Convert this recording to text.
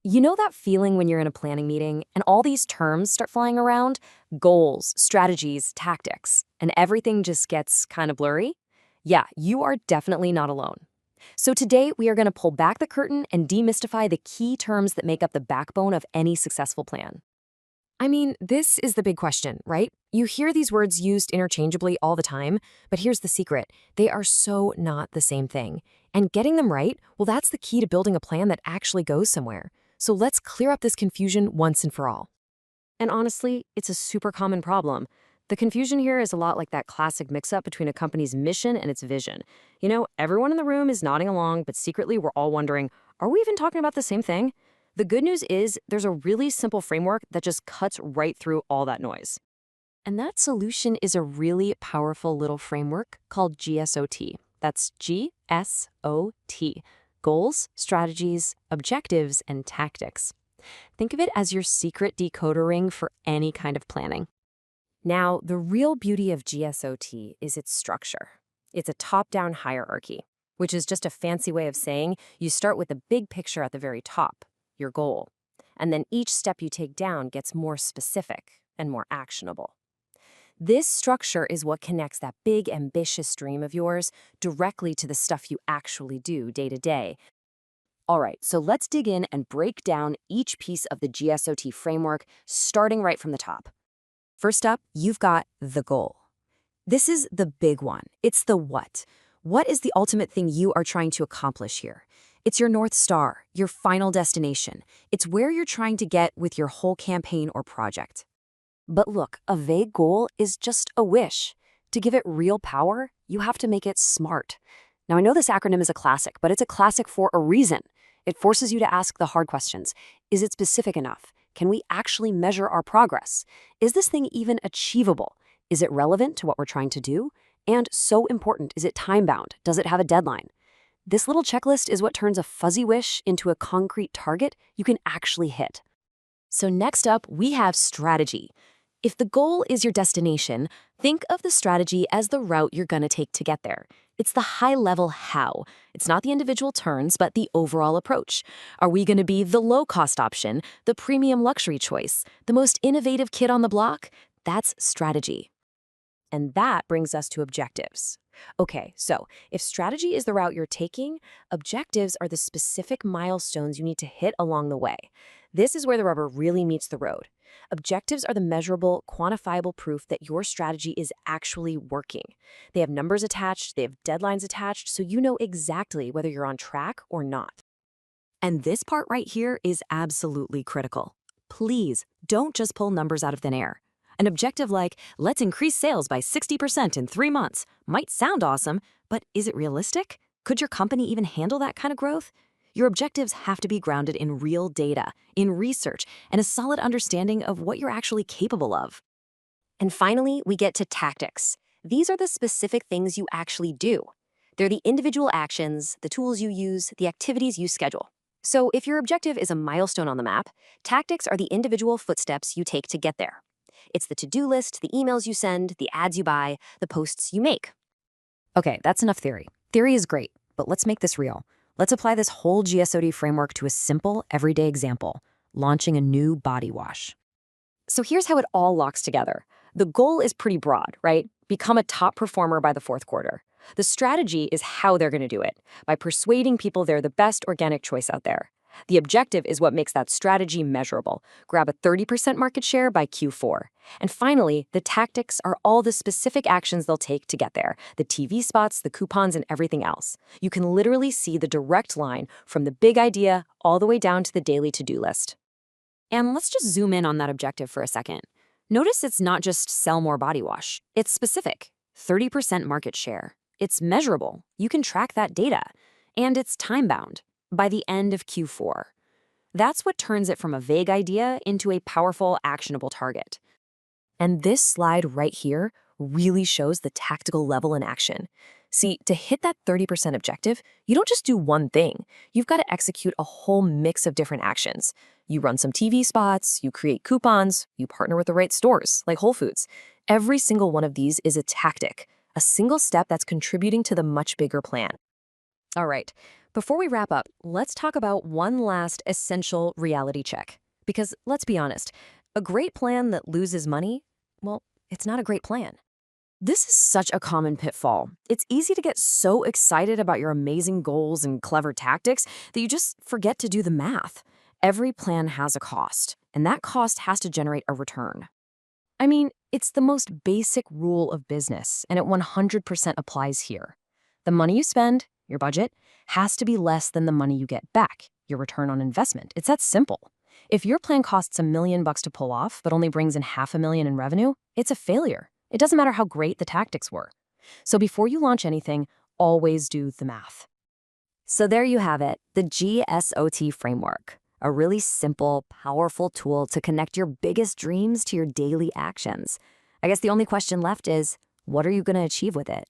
You know that feeling when you're in a planning meeting and all these terms start flying around? Goals, strategies, tactics, and everything just gets kind of blurry? Yeah, you are definitely not alone. So today we are going to pull back the curtain and demystify the key terms that make up the backbone of any successful plan. I mean, this is the big question, right? You hear these words used interchangeably all the time, but here's the secret. They are so not the same thing. And getting them right, well, that's the key to building a plan that actually goes somewhere. So let's clear up this confusion once and for all. And honestly, it's a super common problem. The confusion here is a lot like that classic mix-up between a company's mission and its vision. Everyone in the room is nodding along, but secretly we're all wondering, are we even talking about the same thing? The good news is there's a really simple framework that just cuts right through all that noise. And that solution is a really powerful little framework called GSOT. That's GSOT. Goals, strategies, objectives, and tactics. Think of it as your secret decoder ring for any kind of planning. Now, the real beauty of GSOT is its structure. It's a top-down hierarchy, which is just a fancy way of saying you start with the big picture at the very top, your goal. And then each step you take down gets more specific and more actionable. This structure is what connects that big, ambitious dream of yours directly to the stuff you actually do day to day. All right, so let's dig in and break down each piece of the GSOT framework, starting right from the top. First up, you've got the goal. This is the big one. It's the what. What is the ultimate thing you are trying to accomplish here? It's your North Star, your final destination. It's where you're trying to get with your whole campaign or project. But look, a vague goal is just a wish. To give it real power, you have to make it SMART. Now, I know this acronym is a classic, but it's a classic for a reason. It forces you to ask the hard questions. Is it specific enough? Can we actually measure our progress? Is this thing even achievable? Is it relevant to what we're trying to do? And so important, is it time-bound? Does it have a deadline? This little checklist is what turns a fuzzy wish into a concrete target you can actually hit. So next up, we have strategy. If the goal is your destination, think of the strategy as the route you're going to take to get there. It's the high-level how. It's not the individual turns, but the overall approach. Are we going to be the low-cost option, the premium luxury choice, the most innovative kid on the block? That's strategy. And that brings us to objectives. Okay, so if strategy is the route you're taking, objectives are the specific milestones you need to hit along the way. This is where the rubber really meets the road. Objectives are the measurable, quantifiable proof that your strategy is actually working. They have numbers attached, they have deadlines attached, so you know exactly whether you're on track or not. And this part right here is absolutely critical. Please don't just pull numbers out of thin air. An objective like, let's increase sales by 60% in 3 months, might sound awesome, but is it realistic? Could your company even handle that kind of growth? Your objectives have to be grounded in real data, in research, and a solid understanding of what you're actually capable of. And finally, we get to tactics. These are the specific things you actually do. They're the individual actions, the tools you use, the activities you schedule. So if your objective is a milestone on the map, tactics are the individual footsteps you take to get there. It's the to-do list, the emails you send, the ads you buy, the posts you make. Okay, that's enough theory. Theory is great, but let's make this real. Let's apply this whole GSOT framework to a simple, everyday example, launching a new body wash. So here's how it all locks together. The goal is pretty broad, right? Become a top performer by the fourth quarter. The strategy is how they're going to do it, by persuading people they're the best organic choice out there. The objective is what makes that strategy measurable. Grab a 30% market share by Q4. And finally, the tactics are all the specific actions they'll take to get there. The TV spots, the coupons, and everything else. You can literally see the direct line from the big idea all the way down to the daily to-do list. And let's just zoom in on that objective for a second. Notice it's not just sell more body wash. It's specific. 30% market share. It's measurable. You can track that data. And it's time-bound. By the end of Q4. That's what turns it from a vague idea into a powerful, actionable target. And this slide right here really shows the tactical level in action. See, to hit that 30% objective, you don't just do one thing. You've got to execute a whole mix of different actions. You run some TV spots, you create coupons, you partner with the right stores, like Whole Foods. Every single one of these is a tactic, a single step that's contributing to the much bigger plan. All right, Before we wrap up, let's talk about one last essential reality check. Because let's be honest, a great plan that loses money, well, it's not a great plan. This is such a common pitfall. It's easy to get so excited about your amazing goals and clever tactics that you just forget to do the math. Every plan has a cost, and that cost has to generate a return. I mean, it's the most basic rule of business, and it 100% applies here. The money you spend, your budget, has to be less than the money you get back, your return on investment. It's that simple. If your plan costs $1 million to pull off, but only brings in $500,000 in revenue, it's a failure. It doesn't matter how great the tactics were. So before you launch anything, always do the math. So there you have it, the GSOT Framework. A really simple, powerful tool to connect your biggest dreams to your daily actions. I guess the only question left is, what are you going to achieve with it?